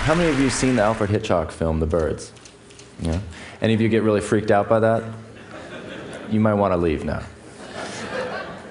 How many of you have seen the Alfred Hitchcock film, The Birds? Yeah? Any of you get really freaked out by that? You might want to leave now.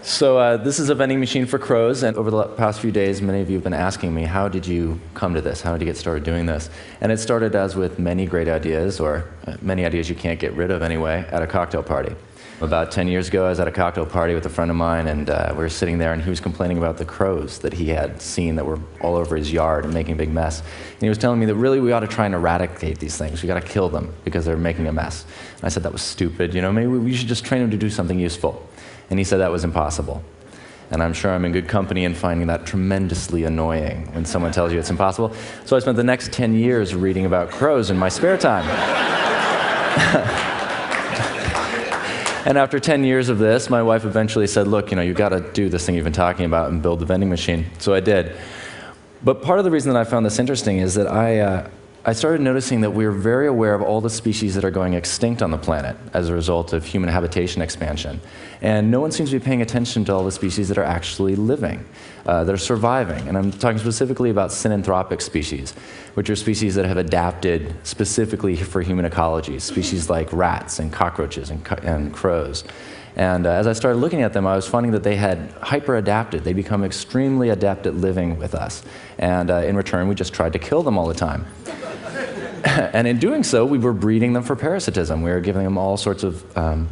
So this is a vending machine for crows, and over the past few days, many of you have been asking me, how did you come to this? How did you get started doing this? And it started, as with many great ideas, or many ideas you can't get rid of anyway, at a cocktail party. About 10 years ago, I was at a cocktail party with a friend of mine, and we were sitting there, and he was complaining about the crows that he had seen that were all over his yard and making a big mess. And he was telling me that really we ought to try and eradicate these things. We got to kill them because they're making a mess. And I said that was stupid. You know, maybe we should just train them to do something useful. And he said that was impossible. And I'm sure I'm in good company in finding that tremendously annoying when someone tells you it's impossible. So I spent the next 10 years reading about crows in my spare time. And after 10 years of this, my wife eventually said, look, you know, you've got to do this thing you've been talking about and build the vending machine. So I did. But part of the reason that I found this interesting is that I started noticing that we're very aware of all the species that are going extinct on the planet as a result of human habitation expansion. And no one seems to be paying attention to all the species that are actually living, that are surviving. And I'm talking specifically about synanthropic species, which are species that have adapted specifically for human ecologies, species like rats and cockroaches and crows. And as I started looking at them, I was finding that they had hyper-adapted. They become extremely adept at living with us. And in return, we just tried to kill them all the time. And in doing so, we were breeding them for parasitism. We were giving them all sorts of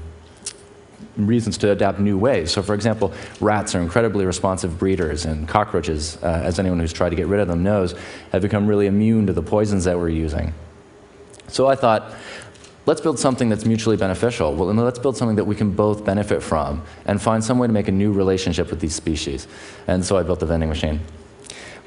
reasons to adapt new ways. So for example, rats are incredibly responsive breeders, and cockroaches, as anyone who's tried to get rid of them knows, have become really immune to the poisons that we're using. So I thought, let's build something that's mutually beneficial. Well, let's build something that we can both benefit from and find some way to make a new relationship with these species. And so I built the vending machine.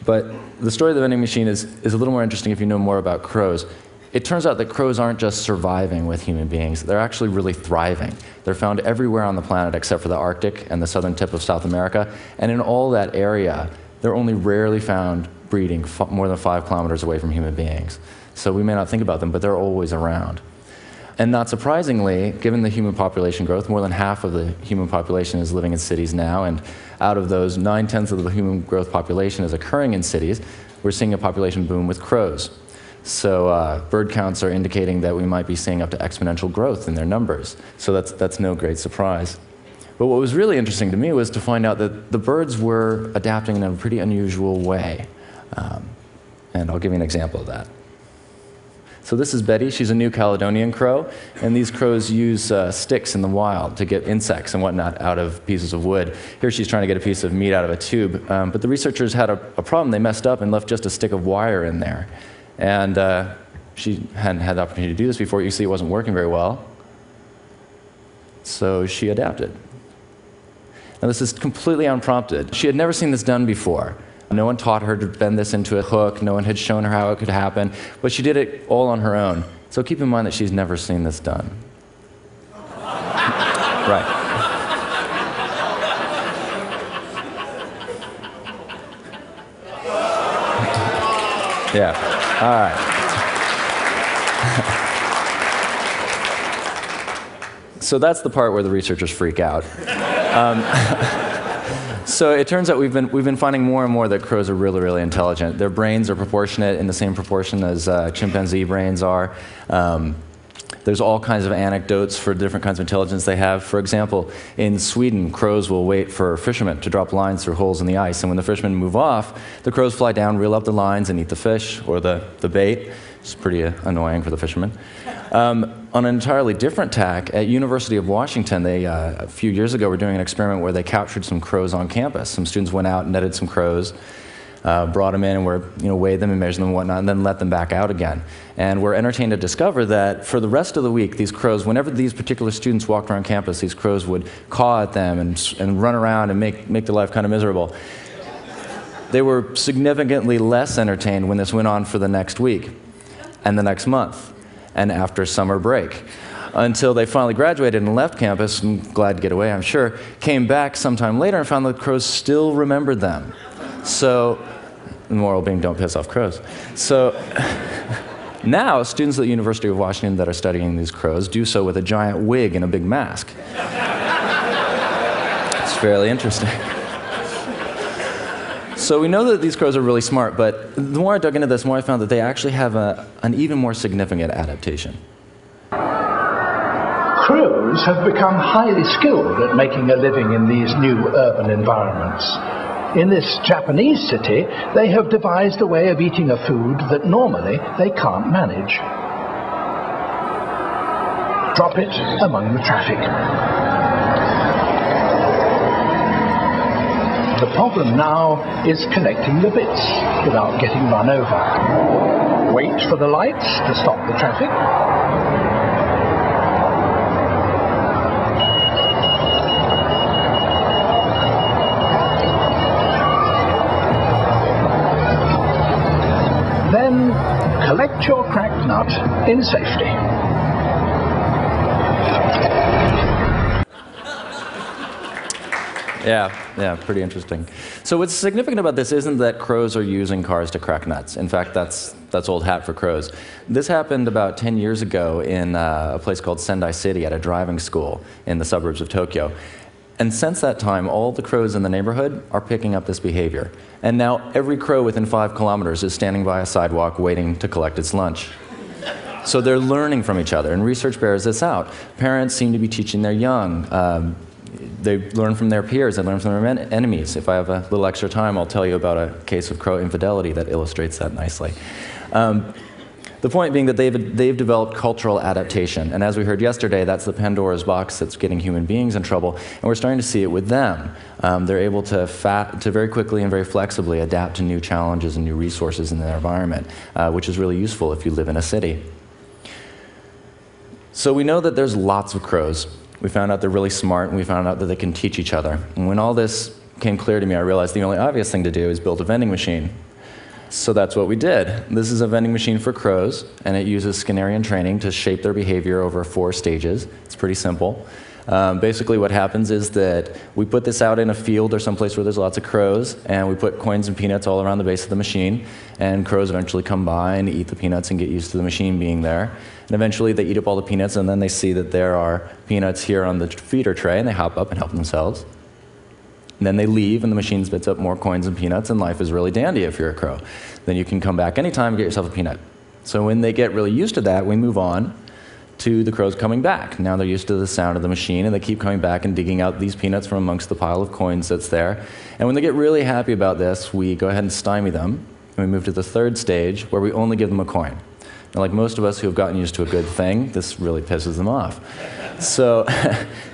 But the story of the vending machine is a little more interesting if you know more about crows. It turns out that crows aren't just surviving with human beings, they're actually really thriving. They're found everywhere on the planet except for the Arctic and the southern tip of South America. And in all that area, they're only rarely found breeding more than 5 kilometers away from human beings. So we may not think about them, but they're always around. And not surprisingly, given the human population growth, more than half of the human population is living in cities now, and out of those, 9/10 of the human growth population is occurring in cities. We're seeing a population boom with crows. So bird counts are indicating that we might be seeing up to exponential growth in their numbers. So that's no great surprise. But what was really interesting to me was to find out that the birds were adapting in a pretty unusual way. And I'll give you an example of that. So this is Betty. She's a New Caledonian crow, and these crows use sticks in the wild to get insects and whatnot out of pieces of wood. Here she's trying to get a piece of meat out of a tube, but the researchers had a problem. They messed up and left just a stick of wire in there. And she hadn't had the opportunity to do this before. You see it wasn't working very well. So she adapted. Now this is completely unprompted. She had never seen this done before. No one taught her to bend this into a hook. No one had shown her how it could happen. But she did it all on her own. So keep in mind that she's never seen this done. Right. Yeah. All right. So that's the part where the researchers freak out. So it turns out we've been finding more and more that crows are really, really intelligent. Their brains are proportionate in the same proportion as chimpanzee brains are. There's all kinds of anecdotes for different kinds of intelligence they have. For example, in Sweden, crows will wait for fishermen to drop lines through holes in the ice. And when the fishermen move off, the crows fly down, reel up the lines, and eat the fish or the bait. It's pretty annoying for the fishermen. On an entirely different tack, at University of Washington, they, a few years ago, were doing an experiment where they captured some crows on campus. Some students went out and netted some crows, brought them in and weighed them and measured them and whatnot, and then let them back out again. And were entertained to discover that for the rest of the week, these crows, whenever these particular students walked around campus, these crows would caw at them and run around and make their life kind of miserable. They were significantly less entertained when this went on for the next week and the next month and after summer break, until they finally graduated and left campus, and glad to get away, I'm sure, came back sometime later and found that the crows still remembered them. So, the moral being, don't piss off crows. So, now students at the University of Washington that are studying these crows do so with a giant wig and a big mask. It's fairly interesting. So we know that these crows are really smart, but the more I dug into this, the more I found that they actually have an even more significant adaptation. Crows have become highly skilled at making a living in these new urban environments. In this Japanese city, they have devised a way of eating a food that normally they can't manage. Drop it among the traffic. The problem now is collecting the bits without getting run over. Wait for the lights to stop the traffic. Then collect your cracked nut in safety. Yeah, pretty interesting. So what's significant about this isn't that crows are using cars to crack nuts. In fact, that's old hat for crows. This happened about 10 years ago in a place called Sendai City at a driving school in the suburbs of Tokyo. And since that time, all the crows in the neighborhood are picking up this behavior. And now every crow within 5 kilometers is standing by a sidewalk waiting to collect its lunch. So they're learning from each other, and research bears this out. Parents seem to be teaching their young. They learn from their peers, they learn from their enemies. If I have a little extra time, I'll tell you about a case of crow infidelity that illustrates that nicely. The point being that they've developed cultural adaptation, and as we heard yesterday, that's the Pandora's box that's getting human beings in trouble, and we're starting to see it with them. They're able to very quickly and very flexibly adapt to new challenges and new resources in their environment, which is really useful if you live in a city. So we know that there's lots of crows. We found out they're really smart, and we found out that they can teach each other. And when all this came clear to me, I realized the only obvious thing to do is build a vending machine. So that's what we did. This is a vending machine for crows, and it uses Skinnerian training to shape their behavior over 4 stages. It's pretty simple. Basically what happens is that we put this out in a field or someplace where there's lots of crows, and we put coins and peanuts all around the base of the machine, and crows eventually come by and eat the peanuts and get used to the machine being there. And eventually they eat up all the peanuts, and then they see that there are peanuts here on the feeder tray, and they hop up and help themselves. And then they leave, and the machine spits up more coins and peanuts, and life is really dandy if you're a crow. Then you can come back anytime and get yourself a peanut. So when they get really used to that, we move on to the crows coming back. Now they're used to the sound of the machine, and they keep coming back and digging out these peanuts from amongst the pile of coins that's there. And when they get really happy about this, we go ahead and stymie them, and we move to the 3rd stage, where we only give them a coin. Now, like most of us who have gotten used to a good thing, this really pisses them off. So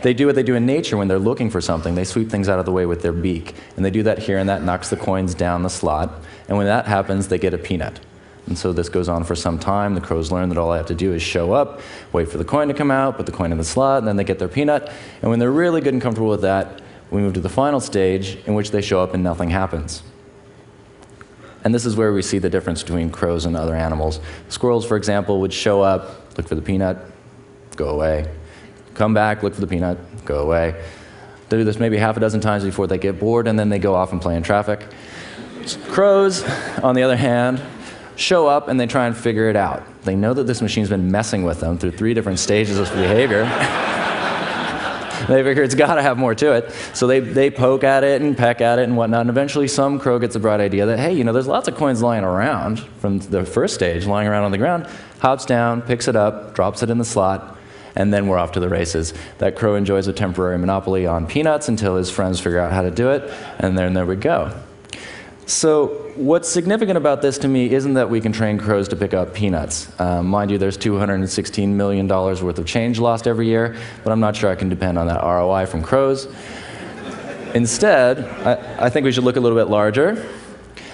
they do what they do in nature when they're looking for something. They sweep things out of the way with their beak. And they do that here, and that knocks the coins down the slot. And when that happens, they get a peanut. And so this goes on for some time. The crows learn that all they have to do is show up, wait for the coin to come out, put the coin in the slot, and then they get their peanut. And when they're really good and comfortable with that, we move to the final stage, in which they show up and nothing happens. And this is where we see the difference between crows and other animals. Squirrels, for example, would show up, look for the peanut, go away. Come back, look for the peanut, go away. They do this maybe half a dozen times before they get bored, and then they go off and play in traffic. Crows, on the other hand, show up and they try and figure it out. They know that this machine's been messing with them through 3 different stages of behavior. They figure it's got to have more to it. So they poke at it and peck at it and whatnot, and eventually some crow gets a bright idea that, hey, there's lots of coins lying around from the 1st stage, lying around on the ground, hops down, picks it up, drops it in the slot, and then we're off to the races. That crow enjoys a temporary monopoly on peanuts until his friends figure out how to do it, and then there we go. So what's significant about this to me isn't that we can train crows to pick up peanuts. Mind you, there's $216 million worth of change lost every year, but I'm not sure I can depend on that ROI from crows. Instead, I think we should look a little bit larger.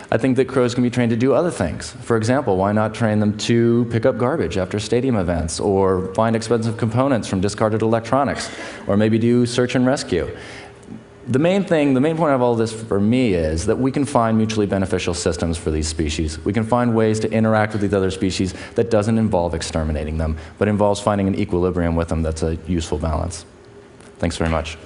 I think that crows can be trained to do other things. For example, why not train them to pick up garbage after stadium events, or find expensive components from discarded electronics, or maybe do search and rescue. The main point of all this for me is that we can find mutually beneficial systems for these species. We can find ways to interact with these other species that doesn't involve exterminating them, but involves finding an equilibrium with them that's a useful balance. Thanks very much.